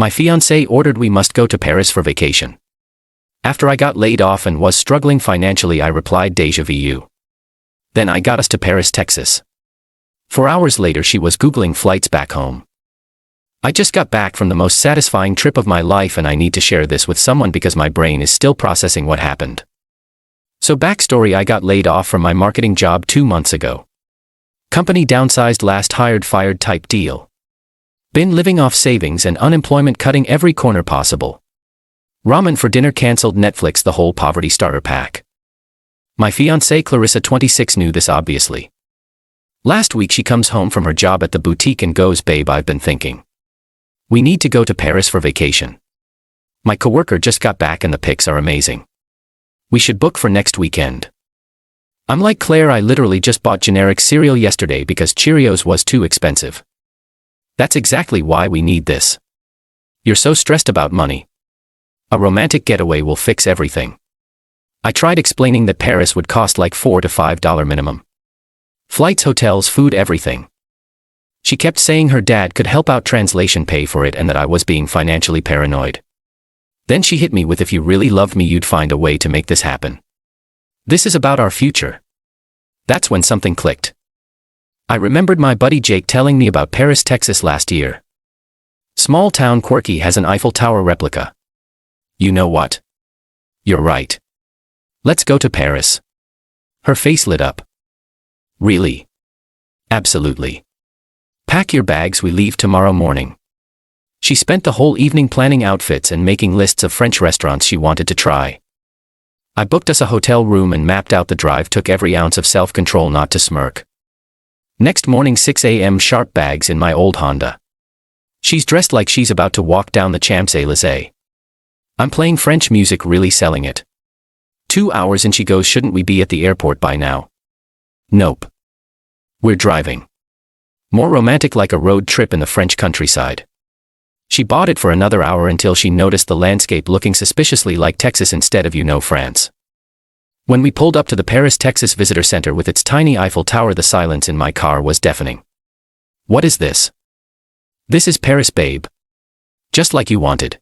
My fiancé ordered we must go to Paris for vacation. After I got laid off and was struggling financially, I replied Déjà vu. Then I got us to Paris, Texas. 4 hours later she was Googling flights back home. I just got back from the most satisfying trip of my life and I need to share this with someone because my brain is still processing what happened. So backstory: I got laid off from my marketing job 2 months ago. Company downsized, last hired fired type deal. Been living off savings and unemployment, cutting every corner possible. Ramen for dinner, canceled Netflix, the whole poverty starter pack. My fiancée Clarissa, 26, knew this obviously. Last week she comes home from her job at the boutique and goes, "Babe, I've been thinking. We need to go to Paris for vacation. My coworker just got back and the pics are amazing. We should book for next weekend." I'm like, "Claire, I literally just bought generic cereal yesterday because Cheerios was too expensive. That's exactly why we need this. You're so stressed about money. A romantic getaway will fix everything." I tried explaining that Paris would cost like $4 to $5 minimum. Flights, hotels, food, everything. She kept saying her dad could help out, translation pay for it, and that I was being financially paranoid. Then she hit me with, "If you really loved me, you'd find a way to make this happen. This is about our future." That's when something clicked. I remembered my buddy Jake telling me about Paris, Texas last year. Small town, quirky, has an Eiffel Tower replica. You know what? You're right. Let's go to Paris. Her face lit up. Really? Absolutely. Pack your bags, we leave tomorrow morning. She spent the whole evening planning outfits and making lists of French restaurants she wanted to try. I booked us a hotel room and mapped out the drive, took every ounce of self-control not to smirk. Next morning, 6 a.m. sharp, bags in my old Honda. She's dressed like she's about to walk down the Champs-Élysées. I'm playing French music, really selling it. 2 hours and she goes, "Shouldn't we be at the airport by now?" Nope. We're driving. More romantic, like a road trip in the French countryside. She bought it for another hour until she noticed the landscape looking suspiciously like Texas instead of, France. When we pulled up to the Paris, Texas visitor center with its tiny Eiffel Tower, the silence in my car was deafening. "What is this?" "This is Paris, babe. Just like you wanted."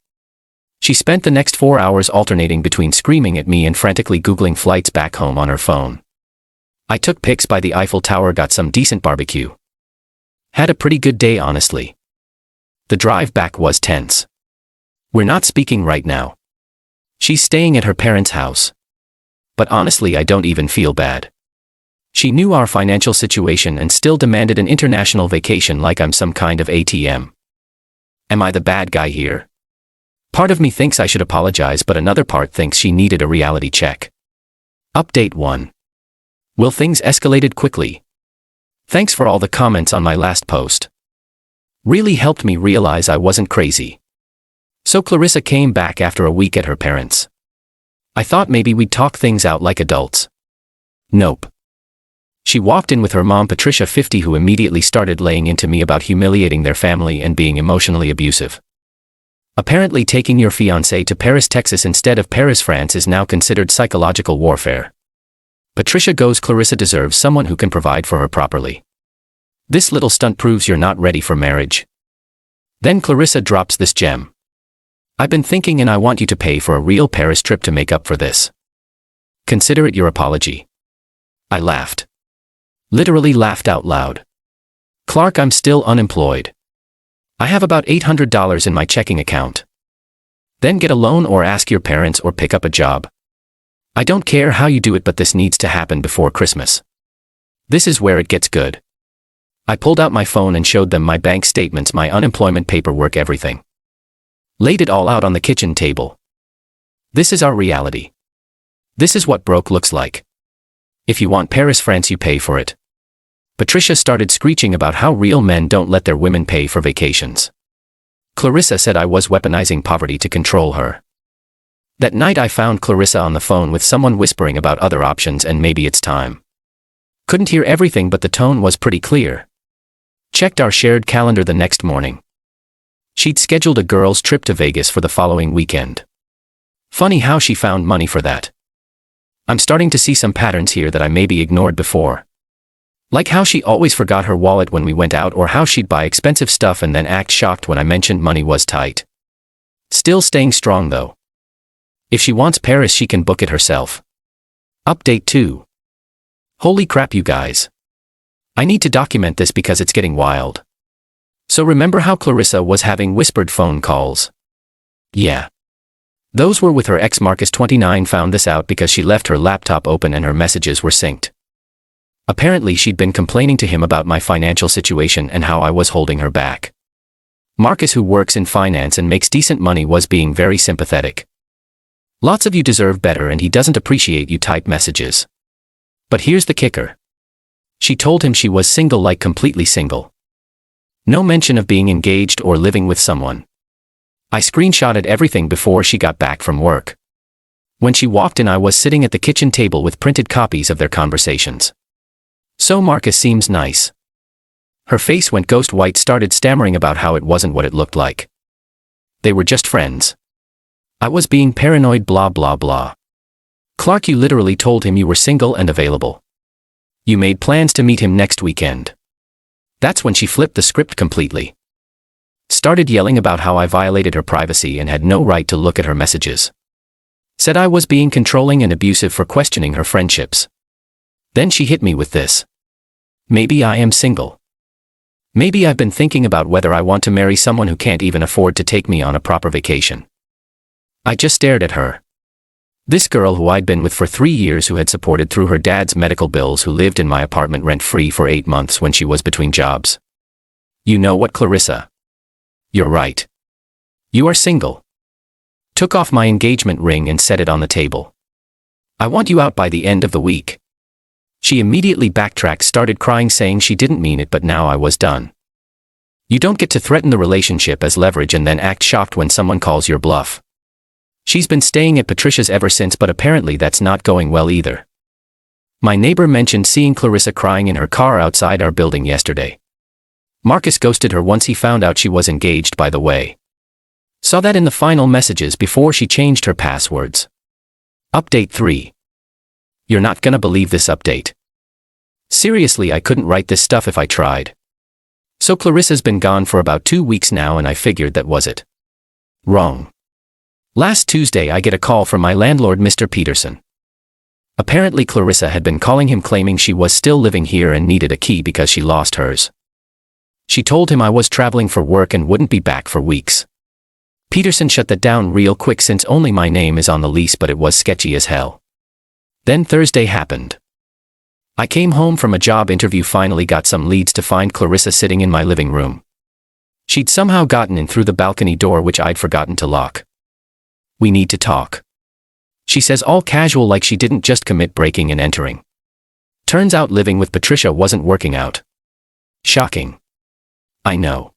She spent the next 4 hours alternating between screaming at me and frantically Googling flights back home on her phone. I took pics by the Eiffel Tower, got some decent barbecue. Had a pretty good day, honestly. The drive back was tense. We're not speaking right now. She's staying at her parents' house. But honestly, I don't even feel bad. She knew our financial situation and still demanded an international vacation like I'm some kind of ATM. Am I the bad guy here? Part of me thinks I should apologize, but another part thinks she needed a reality check. Update 1. Will things escalated quickly? Thanks for all the comments on my last post. Really helped me realize I wasn't crazy. So Clarissa came back after a week at her parents'. I thought maybe we'd talk things out like adults. Nope. She walked in with her mom, Patricia, 50, who immediately started laying into me about humiliating their family and being emotionally abusive. Apparently taking your fiancé to Paris, Texas instead of Paris, France is now considered psychological warfare. Patricia goes, "Clarissa deserves someone who can provide for her properly. This little stunt proves you're not ready for marriage." Then Clarissa drops this gem. "I've been thinking and I want you to pay for a real Paris trip to make up for this. Consider it your apology." I laughed. Literally laughed out loud. "Clark, I'm still unemployed. I have about $800 in my checking account. Then get a loan or ask your parents or pick up a job. I don't care how you do it, but this needs to happen before Christmas. This is where it gets good." I pulled out my phone and showed them my bank statements, my unemployment paperwork, everything. Laid it all out on the kitchen table. This is our reality. This is what broke looks like. If you want Paris, France, you pay for it. Patricia started screeching about how real men don't let their women pay for vacations. Clarissa said I was weaponizing poverty to control her. That night I found Clarissa on the phone with someone whispering about other options and maybe it's time. Couldn't hear everything, but the tone was pretty clear. Checked our shared calendar the next morning. She'd scheduled a girls' trip to Vegas for the following weekend. Funny how she found money for that. I'm starting to see some patterns here that I maybe ignored before. Like how she always forgot her wallet when we went out, or how she'd buy expensive stuff and then act shocked when I mentioned money was tight. Still staying strong though. If she wants Paris, she can book it herself. Update 2. Holy crap, you guys. I need to document this because it's getting wild. So remember how Clarissa was having whispered phone calls? Yeah. Those were with her ex. Marcus 29 found this out because she left her laptop open and her messages were synced. Apparently she'd been complaining to him about my financial situation and how I was holding her back. Marcus, who works in finance and makes decent money, was being very sympathetic. Lots of you deserve better and he doesn't appreciate you type messages. But here's the kicker. She told him she was single, like completely single. No mention of being engaged or living with someone. I screenshotted everything before she got back from work. When she walked in, I was sitting at the kitchen table with printed copies of their conversations. So Marcus seems nice. Her face went ghost white, started stammering about how it wasn't what it looked like. They were just friends. I was being paranoid, blah blah blah. Clark, you literally told him you were single and available. You made plans to meet him next weekend. That's when she flipped the script completely. Started yelling about how I violated her privacy and had no right to look at her messages. Said I was being controlling and abusive for questioning her friendships. Then she hit me with this. Maybe I am single. Maybe I've been thinking about whether I want to marry someone who can't even afford to take me on a proper vacation. I just stared at her. This girl who I'd been with for 3 years, who had supported through her dad's medical bills, who lived in my apartment rent-free for 8 months when she was between jobs. You know what, Clarissa? You're right. You are single. Took off my engagement ring and set it on the table. I want you out by the end of the week. She immediately backtracked, started crying, saying she didn't mean it, but now I was done. You don't get to threaten the relationship as leverage and then act shocked when someone calls your bluff. She's been staying at Patricia's ever since, but apparently that's not going well either. My neighbor mentioned seeing Clarissa crying in her car outside our building yesterday. Marcus ghosted her once he found out she was engaged, by the way. Saw that in the final messages before she changed her passwords. Update 3. You're not gonna believe this update. Seriously, I couldn't write this stuff if I tried. So Clarissa's been gone for about 2 weeks now, and I figured that was it. Wrong. Last Tuesday I get a call from my landlord, Mr. Peterson. Apparently Clarissa had been calling him claiming she was still living here and needed a key because she lost hers. She told him I was traveling for work and wouldn't be back for weeks. Peterson shut that down real quick since only my name is on the lease, but it was sketchy as hell. Then Thursday happened. I came home from a job interview, finally got some leads to find Clarissa sitting in my living room. She'd somehow gotten in through the balcony door, which I'd forgotten to lock. We need to talk. She says, all casual, like she didn't just commit breaking and entering. Turns out living with Patricia wasn't working out. Shocking. I know.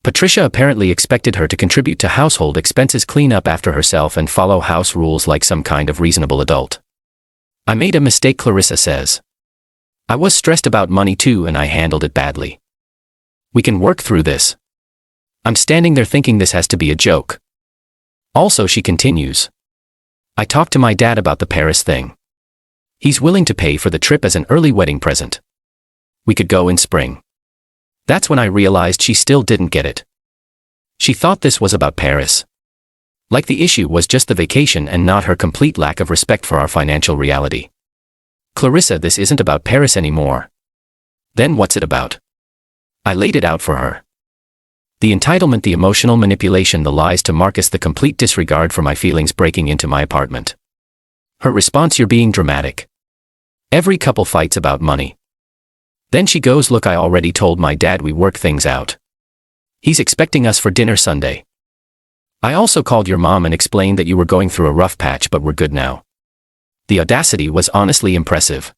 Patricia apparently expected her to contribute to household expenses, clean up after herself, and follow house rules like some kind of reasonable adult. I made a mistake, Clarissa says. I was stressed about money too, and I handled it badly. We can work through this. I'm standing there thinking this has to be a joke. Also, she continues. I talked to my dad about the Paris thing. He's willing to pay for the trip as an early wedding present. We could go in spring. That's when I realized she still didn't get it. She thought this was about Paris. Like the issue was just the vacation and not her complete lack of respect for our financial reality. Clarissa, this isn't about Paris anymore. Then what's it about? I laid it out for her. The entitlement, the emotional manipulation, the lies to Marcus, the complete disregard for my feelings, breaking into my apartment. Her response, you're being dramatic. Every couple fights about money. Then she goes, look, I already told my dad we work things out. He's expecting us for dinner Sunday. I also called your mom and explained that you were going through a rough patch, but we're good now. The audacity was honestly impressive.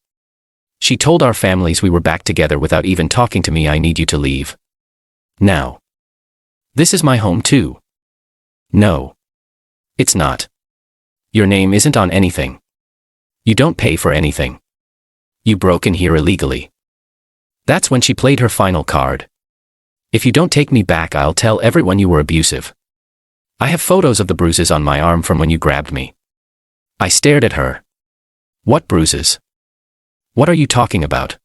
She told our families we were back together without even talking to me. I need you to leave. Now. This is my home too. No. It's not. Your name isn't on anything. You don't pay for anything. You broke in here illegally. That's when she played her final card. If you don't take me back, I'll tell everyone you were abusive. I have photos of the bruises on my arm from when you grabbed me. I stared at her. What bruises? What are you talking about?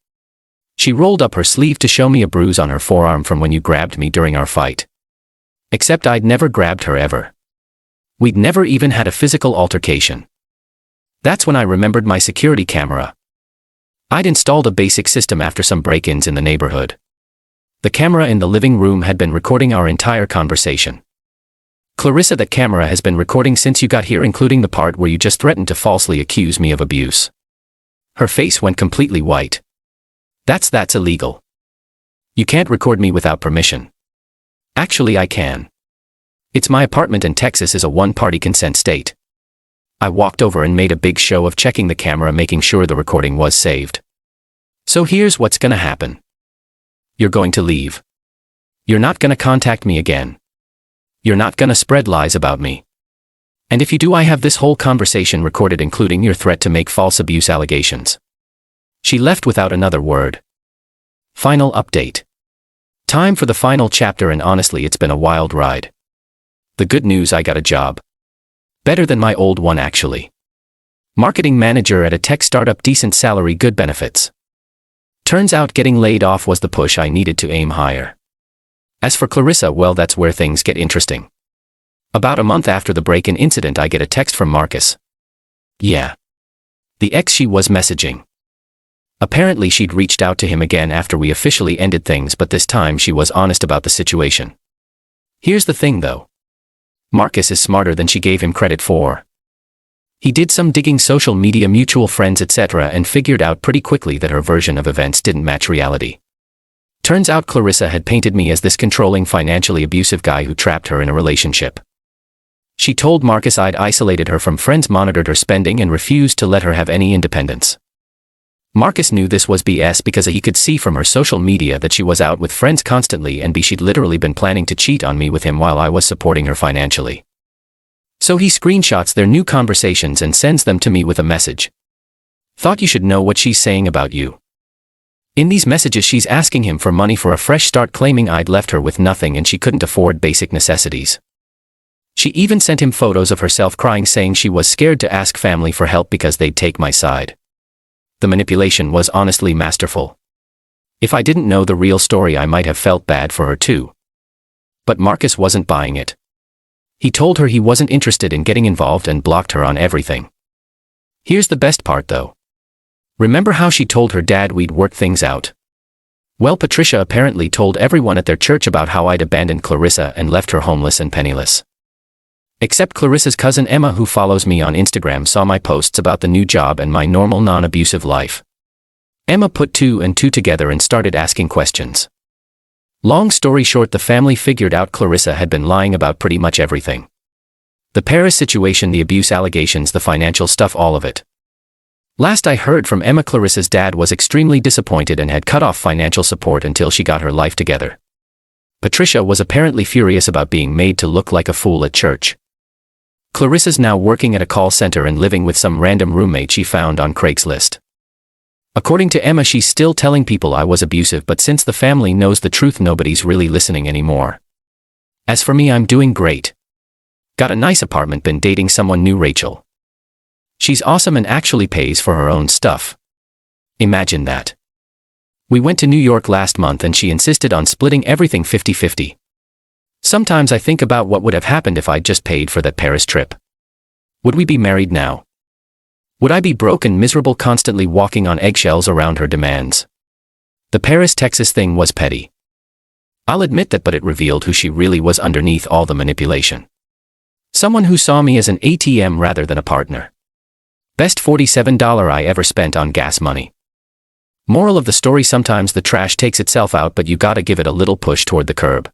She rolled up her sleeve to show me a bruise on her forearm from when you grabbed me during our fight. Except I'd never grabbed her ever. We'd never even had a physical altercation. That's when I remembered my security camera. I'd installed a basic system after some break-ins in the neighborhood. The camera in the living room had been recording our entire conversation. Clarissa, that camera has been recording since you got here, including the part where you just threatened to falsely accuse me of abuse. Her face went completely white. That's illegal. You can't record me without permission. Actually, I can. It's my apartment and Texas is a one-party consent state. I walked over and made a big show of checking the camera, making sure the recording was saved. So here's what's gonna happen. You're going to leave. You're not gonna contact me again. You're not gonna spread lies about me. And if you do, I have this whole conversation recorded, including your threat to make false abuse allegations. She left without another word. Final update. Time for the final chapter, and honestly, it's been a wild ride. The good news, I got a job. Better than my old one, actually. Marketing manager at a tech startup, decent salary, good benefits. Turns out getting laid off was the push I needed to aim higher. As for Clarissa, well, that's where things get interesting. About a month after the break-in incident, I get a text from Marcus. Yeah. The ex she was messaging. Apparently she'd reached out to him again after we officially ended things, but this time she was honest about the situation. Here's the thing though. Marcus is smarter than she gave him credit for. He did some digging, social media, mutual friends, etc., and figured out pretty quickly that her version of events didn't match reality. Turns out Clarissa had painted me as this controlling, financially abusive guy who trapped her in a relationship. She told Marcus I'd isolated her from friends, monitored her spending, and refused to let her have any independence. Marcus knew this was BS because he could see from her social media that she was out with friends constantly, and she'd literally been planning to cheat on me with him while I was supporting her financially. So he screenshots their new conversations and sends them to me with a message. Thought you should know what she's saying about you. In these messages, she's asking him for money for a fresh start, claiming I'd left her with nothing and she couldn't afford basic necessities. She even sent him photos of herself crying, saying she was scared to ask family for help because they'd take my side. The manipulation was honestly masterful. If I didn't know the real story, I might have felt bad for her too. But Marcus wasn't buying it. He told her he wasn't interested in getting involved and blocked her on everything. Here's the best part though. Remember how she told her dad we'd work things out? Well, Patricia apparently told everyone at their church about how I'd abandoned Clarissa and left her homeless and penniless. Except Clarissa's cousin Emma, who follows me on Instagram, saw my posts about the new job and my normal, non-abusive life. Emma put 2 and 2 together and started asking questions. Long story short, the family figured out Clarissa had been lying about pretty much everything. The Paris situation, the abuse allegations, the financial stuff, all of it. Last I heard from Emma, Clarissa's dad was extremely disappointed and had cut off financial support until she got her life together. Patricia was apparently furious about being made to look like a fool at church. Clarissa's now working at a call center and living with some random roommate she found on Craigslist. According to Emma, she's still telling people I was abusive, but since the family knows the truth, nobody's really listening anymore. As for me, I'm doing great. Got a nice apartment, been dating someone new, Rachel. She's awesome and actually pays for her own stuff. Imagine that. We went to New York last month and she insisted on splitting everything 50-50. Sometimes I think about what would have happened if I'd just paid for that Paris trip. Would we be married now? Would I be broke and miserable, constantly walking on eggshells around her demands? The Paris, Texas thing was petty. I'll admit that, but it revealed who she really was underneath all the manipulation. Someone who saw me as an ATM rather than a partner. Best $47 I ever spent on gas money. Moral of the story: sometimes the trash takes itself out, but you gotta give it a little push toward the curb.